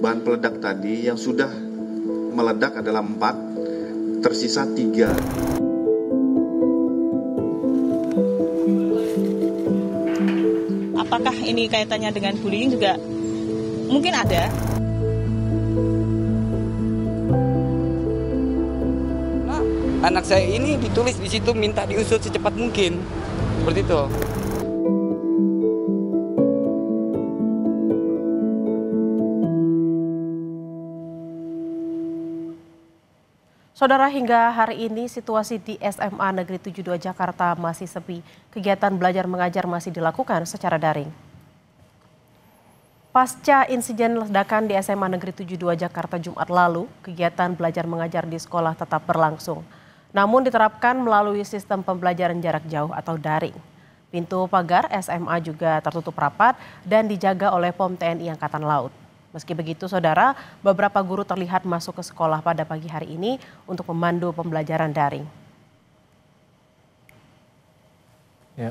bahan peledak tadi yang sudah meledak adalah 4, tersisa 3. Apakah ini kaitannya dengan bullying juga? Mungkin ada. Nah, anak saya ini ditulis di situ minta diusut secepat mungkin. Seperti itu. Saudara, hingga hari ini situasi di SMA Negeri 72 Jakarta masih sepi. Kegiatan belajar mengajar masih dilakukan secara daring. Pasca insiden ledakan di SMA Negeri 72 Jakarta Jumat lalu, kegiatan belajar mengajar di sekolah tetap berlangsung. Namun diterapkan melalui sistem pembelajaran jarak jauh atau daring. Pintu pagar SMA juga tertutup rapat dan dijaga oleh POM TNI Angkatan Laut. Meski begitu, saudara, beberapa guru terlihat masuk ke sekolah pada pagi hari ini untuk memandu pembelajaran daring. Ya.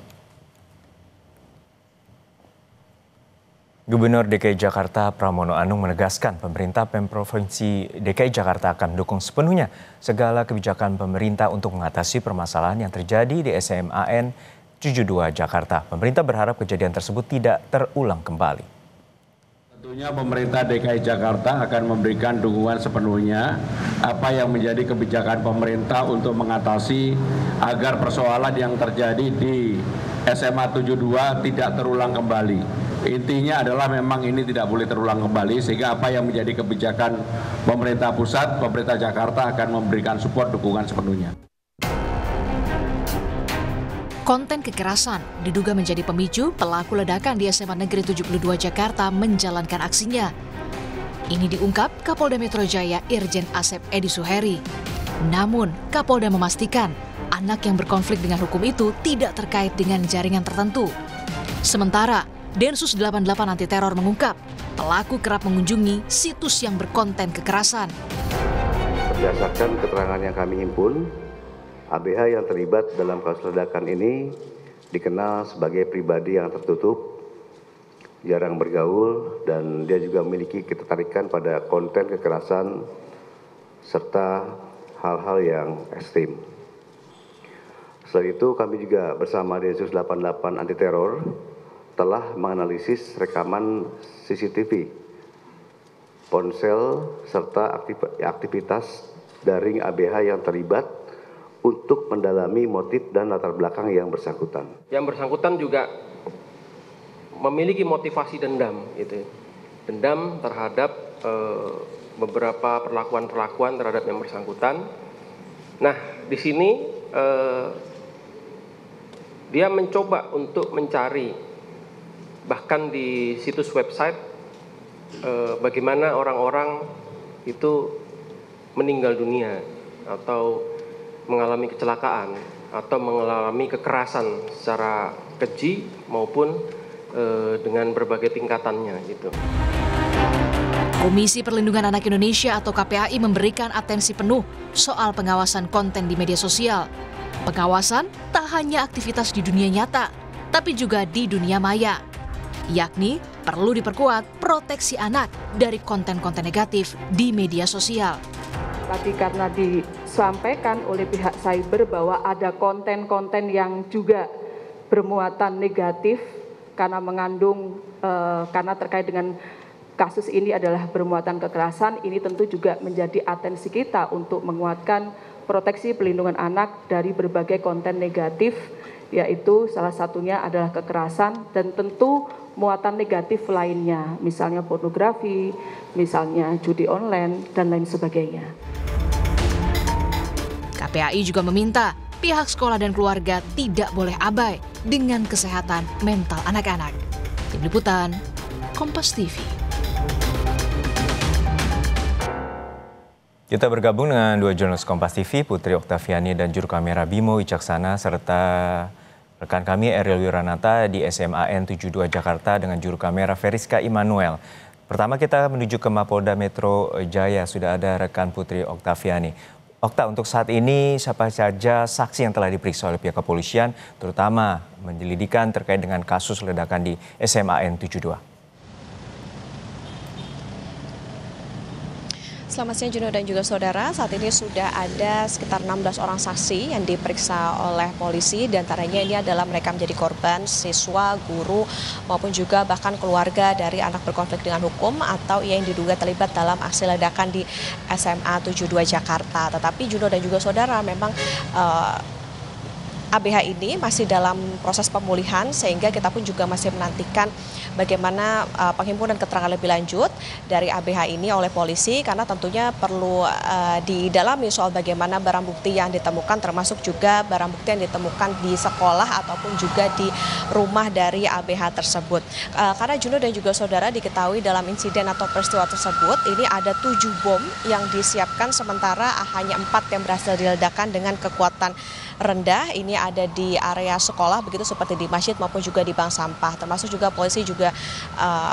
Gubernur DKI Jakarta Pramono Anung menegaskan pemerintah Pemprov Provinsi DKI Jakarta akan mendukung sepenuhnya segala kebijakan pemerintah untuk mengatasi permasalahan yang terjadi di SMAN 72 Jakarta. Pemerintah berharap kejadian tersebut tidak terulang kembali. Tentunya pemerintah DKI Jakarta akan memberikan dukungan sepenuhnya apa yang menjadi kebijakan pemerintah untuk mengatasi agar persoalan yang terjadi di SMA 72 tidak terulang kembali. Intinya adalah memang ini tidak boleh terulang kembali, sehingga apa yang menjadi kebijakan pemerintah pusat, pemerintah Jakarta akan memberikan support dukungan sepenuhnya. Konten kekerasan diduga menjadi pemicu pelaku ledakan di SMA Negeri 72 Jakarta menjalankan aksinya. Ini diungkap Kapolda Metro Jaya Irjen Asep Edi Suheri. Namun, Kapolda memastikan anak yang berkonflik dengan hukum itu tidak terkait dengan jaringan tertentu. Sementara, Densus 88 Anti Teror mengungkap pelaku kerap mengunjungi situs yang berkonten kekerasan. Berdasarkan keterangan yang kami himpun, ABH yang terlibat dalam kasus ledakan ini dikenal sebagai pribadi yang tertutup, jarang bergaul, dan dia juga memiliki ketertarikan pada konten kekerasan serta hal-hal yang ekstrim. Selain itu, kami juga bersama Densus 88 Anti Teror telah menganalisis rekaman CCTV, ponsel, serta aktivitas daring ABH yang terlibat untuk mendalami motif dan latar belakang yang bersangkutan. Yang bersangkutan juga memiliki motivasi dendam, gitu. Dendam terhadap beberapa perlakuan terhadap yang bersangkutan. Nah, di sini dia mencoba untuk mencari, bahkan di situs website, bagaimana orang-orang itu meninggal dunia atau mengalami kecelakaan atau mengalami kekerasan secara keji maupun dengan berbagai tingkatannya gitu. Komisi Perlindungan Anak Indonesia atau KPAI memberikan atensi penuh soal pengawasan konten di media sosial. Pengawasan tak hanya aktivitas di dunia nyata, tapi juga di dunia maya. Yakni perlu diperkuat proteksi anak dari konten-konten negatif di media sosial. Tadi karena disampaikan oleh pihak cyber bahwa ada konten-konten yang juga bermuatan negatif karena mengandung, karena terkait dengan kasus ini adalah bermuatan kekerasan, ini tentu juga menjadi atensi kita untuk menguatkan proteksi pelindungan anak dari berbagai konten negatif, yaitu salah satunya adalah kekerasan dan tentu muatan negatif lainnya, misalnya pornografi, misalnya judi online, dan lain sebagainya. KPAI juga meminta pihak sekolah dan keluarga tidak boleh abai dengan kesehatan mental anak-anak. Tim Liputan, Kompas TV. Kita bergabung dengan dua jurnalis Kompas TV, Putri Oktaviani dan juru kamera Bimo Wicaksana, serta rekan kami Ariel Wiranata di SMAN 72 Jakarta dengan juru kamera Veriska Immanuel. Pertama kita menuju ke Mapolda Metro Jaya, sudah ada rekan Putri Oktaviani. Okta, untuk saat ini siapa saja saksi yang telah diperiksa oleh pihak kepolisian, terutama penyelidikan terkait dengan kasus ledakan di SMAN 72? Selamat siang Juno dan juga saudara. Saat ini sudah ada sekitar 16 orang saksi yang diperiksa oleh polisi. Di antaranya ini adalah mereka menjadi korban, siswa, guru, maupun juga bahkan keluarga dari anak berkonflik dengan hukum atau yang diduga terlibat dalam aksi ledakan di SMA 72 Jakarta. Tetapi Juno dan juga saudara, memang ABH ini masih dalam proses pemulihan sehingga kita pun juga masih menantikan bagaimana penghimpunan keterangan lebih lanjut dari ABH ini oleh polisi, karena tentunya perlu didalami soal bagaimana barang bukti yang ditemukan, termasuk juga barang bukti yang ditemukan di sekolah ataupun juga di rumah dari ABH tersebut. Karena Juno dan juga saudara, diketahui dalam insiden atau peristiwa tersebut ini ada 7 bom yang disiapkan, sementara hanya 4 yang berhasil diledakkan dengan kekuatan rendah. Ini ada di area sekolah, begitu seperti di masjid maupun juga di bank sampah. Termasuk juga polisi juga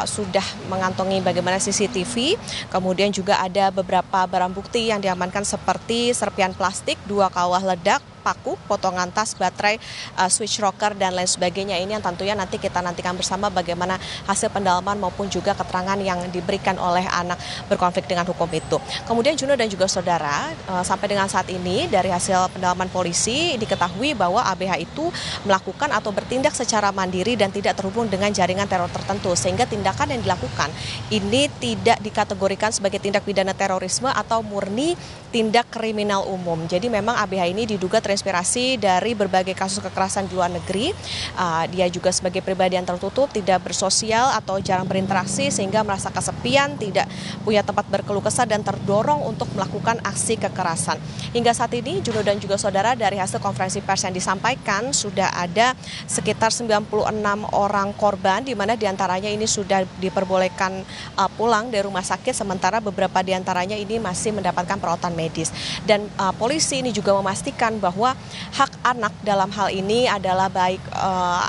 sudah mengantongi bagaimana CCTV. Kemudian juga ada beberapa barang bukti yang diamankan seperti serpian plastik, 2 kawah ledak, paku, potongan tas, baterai, switch rocker, dan lain sebagainya. Ini yang tentunya nanti kita nantikan bersama bagaimana hasil pendalaman maupun juga keterangan yang diberikan oleh anak berkonflik dengan hukum itu. Kemudian Juno dan juga saudara, sampai dengan saat ini dari hasil pendalaman polisi diketahui bahwa ABH itu melakukan atau bertindak secara mandiri dan tidak terhubung dengan jaringan teror tertentu, sehingga tindakan yang dilakukan ini tidak dikategorikan sebagai tindak pidana terorisme atau murni tindak kriminal umum. Jadi memang ABH ini diduga terinspirasi dari berbagai kasus kekerasan di luar negeri. Dia juga sebagai pribadi yang tertutup, tidak bersosial atau jarang berinteraksi, sehingga merasa kesepian, tidak punya tempat berkeluh kesah dan terdorong untuk melakukan aksi kekerasan. Hingga saat ini Juno dan juga saudara, dari hasil konferensi pers yang disampaikan sudah ada sekitar 96 orang korban, di mana diantaranya ini sudah diperbolehkan pulang dari rumah sakit, sementara beberapa diantaranya ini masih mendapatkan perawatan medis. Dan polisi ini juga memastikan bahwa hak anak dalam hal ini adalah baik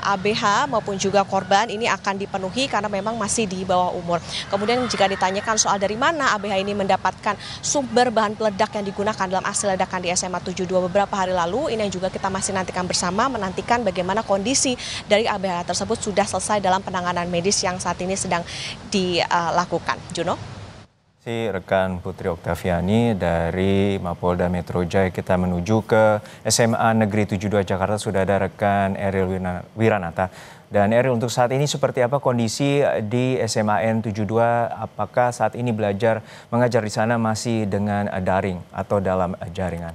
ABH maupun juga korban ini akan dipenuhi karena memang masih di bawah umur. Kemudian jika ditanyakan soal dari mana ABH ini mendapatkan sumber bahan peledak yang digunakan dalam aksi ledakan di SMA 72 beberapa hari lalu, ini juga kita masih nantikan bersama, menantikan bagaimana kondisi dari ABH tersebut sudah selesai dalam penanganan medis yang saat ini sedang dilakukan. Juno? Si rekan Putri Oktaviani dari Mapolda Metro Jaya. Kita menuju ke SMA Negeri 72 Jakarta, sudah ada rekan Eril Wiranata. Dan Eril, untuk saat ini seperti apa kondisi di SMAN 72? Apakah saat ini belajar mengajar di sana masih dengan daring atau dalam jaringan?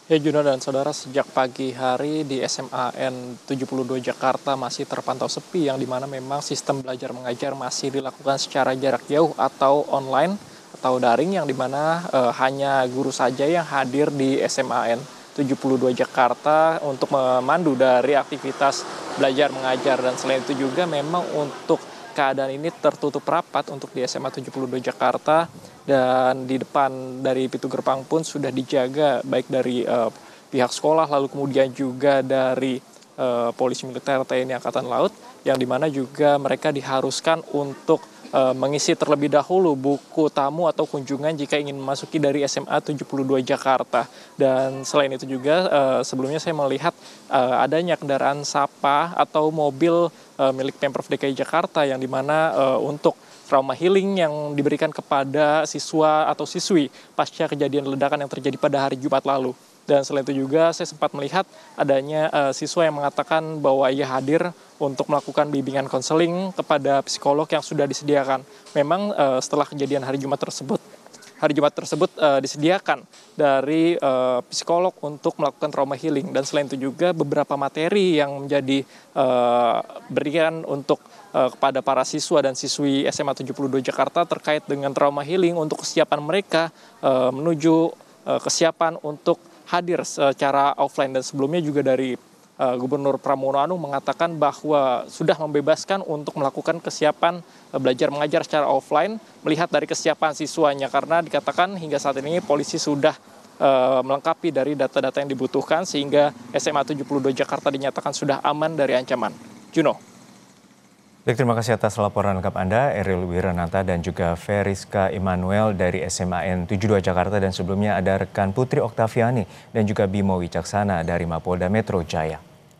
Ya Juno dan saudara, sejak pagi hari di SMAN 72 Jakarta masih terpantau sepi, yang dimana memang sistem belajar mengajar masih dilakukan secara jarak jauh atau online atau daring, yang dimana hanya guru saja yang hadir di SMAN 72 Jakarta untuk memandu dari aktivitas belajar mengajar. Dan selain itu juga memang untuk keadaan ini tertutup rapat untuk di SMA 72 Jakarta, dan di depan dari pintu gerbang pun sudah dijaga baik dari pihak sekolah, lalu kemudian juga dari polisi militer TNI Angkatan Laut, yang dimana juga mereka diharuskan untuk mengisi terlebih dahulu buku tamu atau kunjungan jika ingin memasuki dari SMA 72 Jakarta. Dan selain itu juga sebelumnya saya melihat adanya kendaraan Sapa atau mobil milik Pemprov DKI Jakarta, yang dimana untuk trauma healing yang diberikan kepada siswa atau siswi pasca kejadian ledakan yang terjadi pada hari Jumat lalu. Dan selain itu juga saya sempat melihat adanya siswa yang mengatakan bahwa ia hadir untuk melakukan bimbingan konseling kepada psikolog yang sudah disediakan. Memang setelah kejadian hari Jumat tersebut disediakan dari psikolog untuk melakukan trauma healing. Dan selain itu juga beberapa materi yang menjadi berikan untuk kepada para siswa dan siswi SMA 72 Jakarta terkait dengan trauma healing untuk kesiapan mereka menuju kesiapan untuk hadir secara offline. Dan sebelumnya juga dari Gubernur Pramono Anung mengatakan bahwa sudah membebaskan untuk melakukan kesiapan belajar mengajar secara offline, melihat dari kesiapan siswanya, karena dikatakan hingga saat ini polisi sudah melengkapi dari data-data yang dibutuhkan, sehingga SMA 72 Jakarta dinyatakan sudah aman dari ancaman. Juno. Baik, terima kasih atas laporan lengkap Anda, Eril Wiranata dan juga Veriska Immanuel dari SMAN 72 Jakarta. Dan sebelumnya ada rekan Putri Oktaviani dan juga Bimo Wicaksana dari Mapolda Metro Jaya.